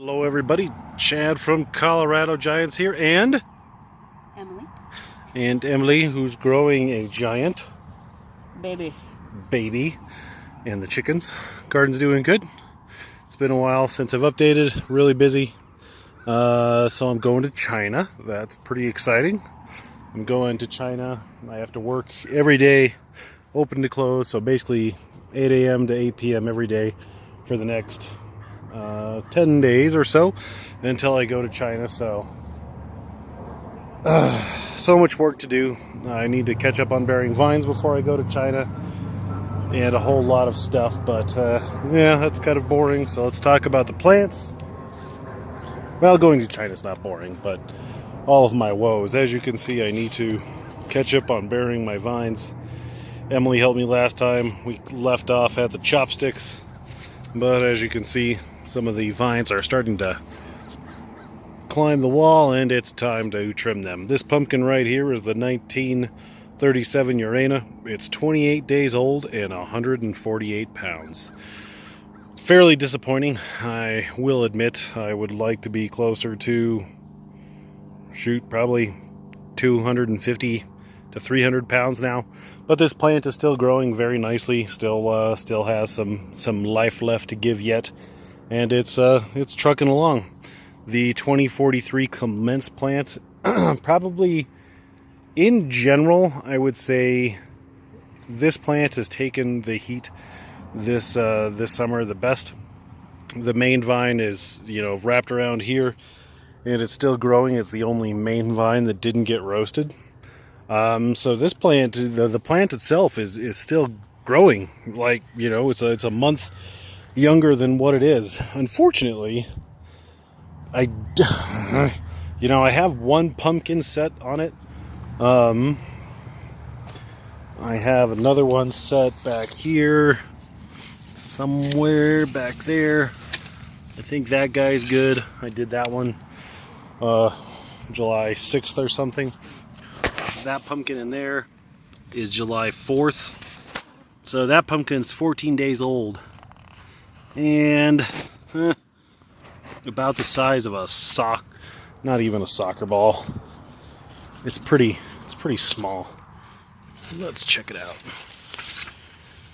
Hello everybody, Chad from Colorado Giants here, and Emily. Emily, who's growing a giant Baby. baby, and the chickens. Garden's doing good. It's been a while since I've updated, really busy. So I'm going to China. That's pretty exciting. I'm going to China. I have to work every day, open to close, so basically 8 a.m. to 8 p.m. every day for the next 10 days or so until I go to China. So much work to do. I need to catch up on bearing vines before I go to China and a whole lot of stuff, but yeah, that's kind of boring. So let's talk about the plants. Well, going to China is not boring, but all of my woes. As you can see, I need to catch up on bearing my vines. Emily helped me last time. We left off at the chopsticks, but as you can see, some of the vines are starting to climb the wall, and it's time to trim them. This pumpkin right here is the 1937 Urana. It's 28 days old and 148 pounds. Fairly disappointing, I will admit. I would like to be closer to, probably 250 to 300 pounds now. But this plant is still growing very nicely. Still has some life left to give yet. And it's trucking along. The 2043 Clements plant, probably in general, I would say this plant has taken the heat this summer the best. The main vine is wrapped around here, and it's still growing. It's the only main vine that didn't get roasted. So this plant, the plant itself is still growing. Like it's a month younger than what it is. Unfortunately, I have one pumpkin set on it. I have another one set back here, somewhere back there. I think that guy's good. I did that one July 6th or something. That pumpkin in there is July 4th. So that pumpkin's 14 days old. And about the size of not even a soccer ball. It's pretty small. Let's check it out.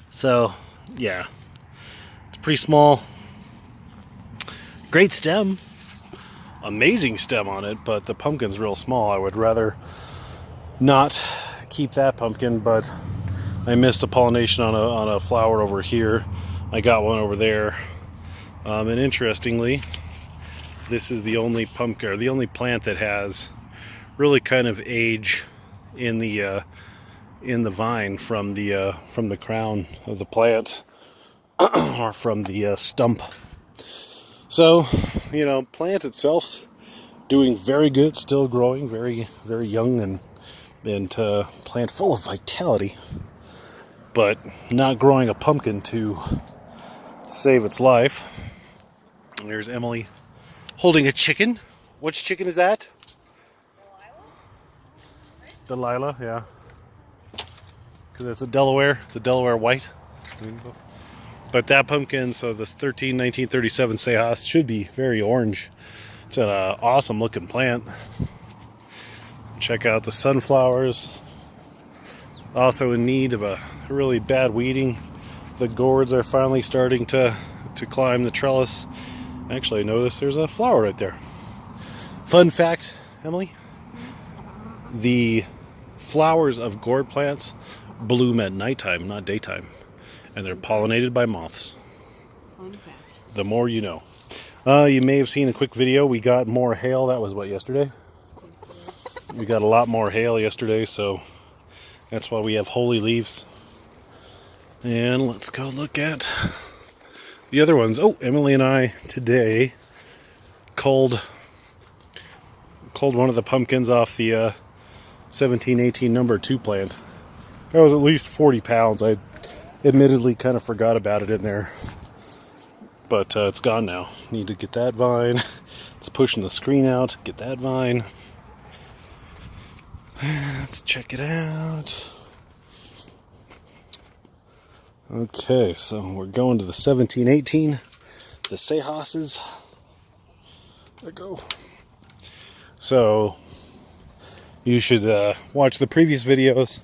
So, yeah. It's pretty small. Great stem. Amazing stem on it, but the pumpkin's real small. I would rather not keep that pumpkin, but I missed a pollination on a flower over here. I got one over there. And interestingly, this is the only pumpkin, or the only plant that has really kind of age in the vine from the crown of the plant or from the stump. So, plant itself doing very good, still growing, very very young, and plant full of vitality, but not growing a pumpkin to save its life. And there's Emily holding a chicken. Which chicken is that? Delilah, yeah. Because it's a Delaware. It's a Delaware white. But that pumpkin, so this 1937 Sejas, should be very orange. It's an awesome looking plant. Check out the sunflowers. Also in need of a really bad weeding. The gourds are finally starting to climb the trellis. Actually, I noticed there's a flower right there. Fun fact, Emily, the flowers of gourd plants bloom at nighttime, not daytime, and they're pollinated by moths. Fun fact. The more you know. You may have seen a quick video. We got more hail. That was what, yesterday? We got a lot more hail yesterday, so that's why we have holy leaves. And let's go look at the other ones. Oh, Emily and I today culled one of the pumpkins off the 1718 number 2 plant. That was at least 40 pounds. I admittedly kind of forgot about it in there. But it's gone now. Need to get that vine. It's pushing the screen out. Get that vine. Let's check it out. Okay, so we're going to the 1718, the Sejas's. There go. So you should watch the previous videos.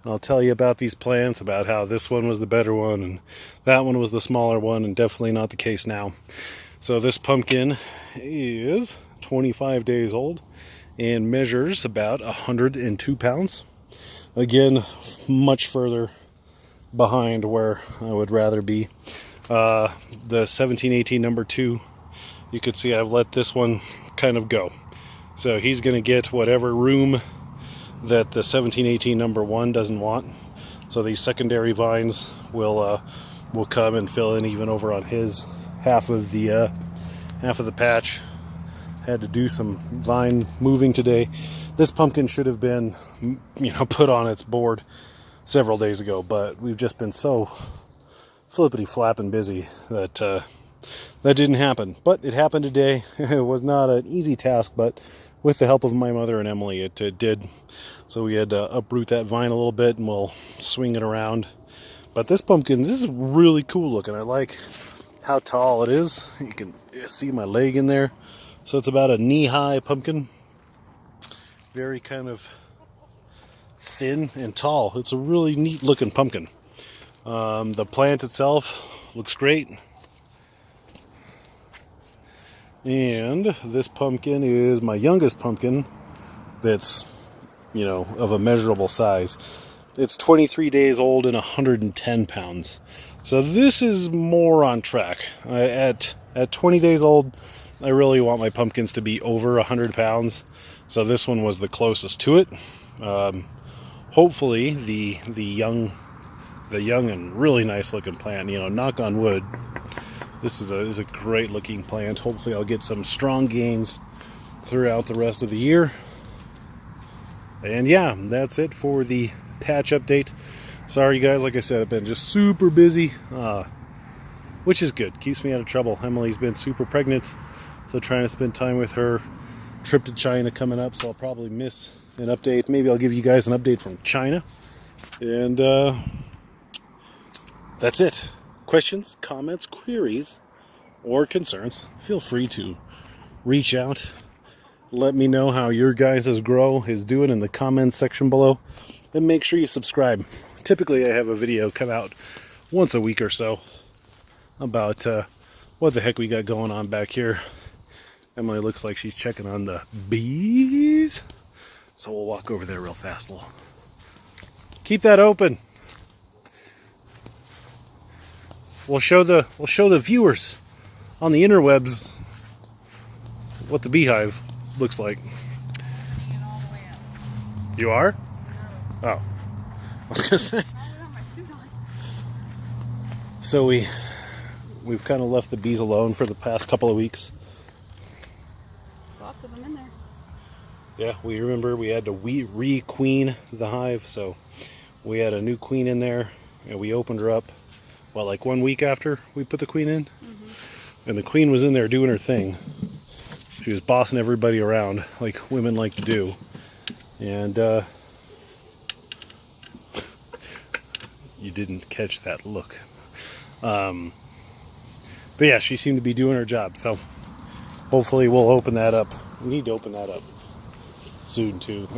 I'll tell you about these plants, about how this one was the better one and that one was the smaller one, and definitely not the case now. So this pumpkin is 25 days old and measures about 102 pounds. Again, much further behind where I would rather be. The 1718 number 2, you could see I've let this one kind of go. So he's going to get whatever room that the 1718 number 1 doesn't want. So these secondary vines will come and fill in even over on his half of the patch. Had to do some vine moving today. This pumpkin should have been, put on its board several days ago, but we've just been so flippity flapping busy that that didn't happen. But it happened today. It was not an easy task, but with the help of my mother and Emily, it did. So we had to uproot that vine a little bit, and we'll swing it around. But this pumpkin, this is really cool looking. I like how tall it is. You can see my leg in there. So it's about a knee-high pumpkin. Very kind of thin and tall. It's a really neat looking pumpkin. The plant itself looks great. And this pumpkin is my youngest pumpkin that's, of a measurable size. It's 23 days old and 110 pounds. So this is more on track. At 20 days old, I really want my pumpkins to be over 100 pounds. So this one was the closest to it. Hopefully the young and really nice looking plant, knock on wood, this is a great looking plant. Hopefully I'll get some strong gains throughout the rest of the year. And yeah, that's it for the patch update. Sorry guys, like I said, I've been just super busy, which is good. Keeps me out of trouble. Emily's been super pregnant, so trying to spend time with her. Trip to China coming up, so I'll probably miss an update. Maybe I'll give you guys an update from China. And that's it. Questions, comments, queries, or concerns, feel free to reach out. Let me know how your guys' grow is doing in the comments section below. And make sure you subscribe. Typically I have a video come out once a week or so about what the heck we got going on back here. Emily looks like she's checking on the bees. So we'll walk over there real fast. We'll keep that open. We'll show the viewers on the interwebs what the beehive looks like. You are? Oh. I was gonna say. So we've kind of left the bees alone for the past couple of weeks. Lots of them in there. Yeah, we remember we had to re-queen the hive, so we had a new queen in there, and we opened her up, like 1 week after we put the queen in? Mm-hmm. And the queen was in there doing her thing. She was bossing everybody around, like women like to do. And, you didn't catch that look. But yeah, she seemed to be doing her job, so hopefully we'll open that up. We need to open that up soon, too.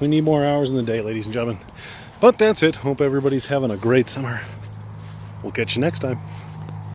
We need more hours in the day, ladies and gentlemen. But that's it. Hope everybody's having a great summer. We'll catch you next time.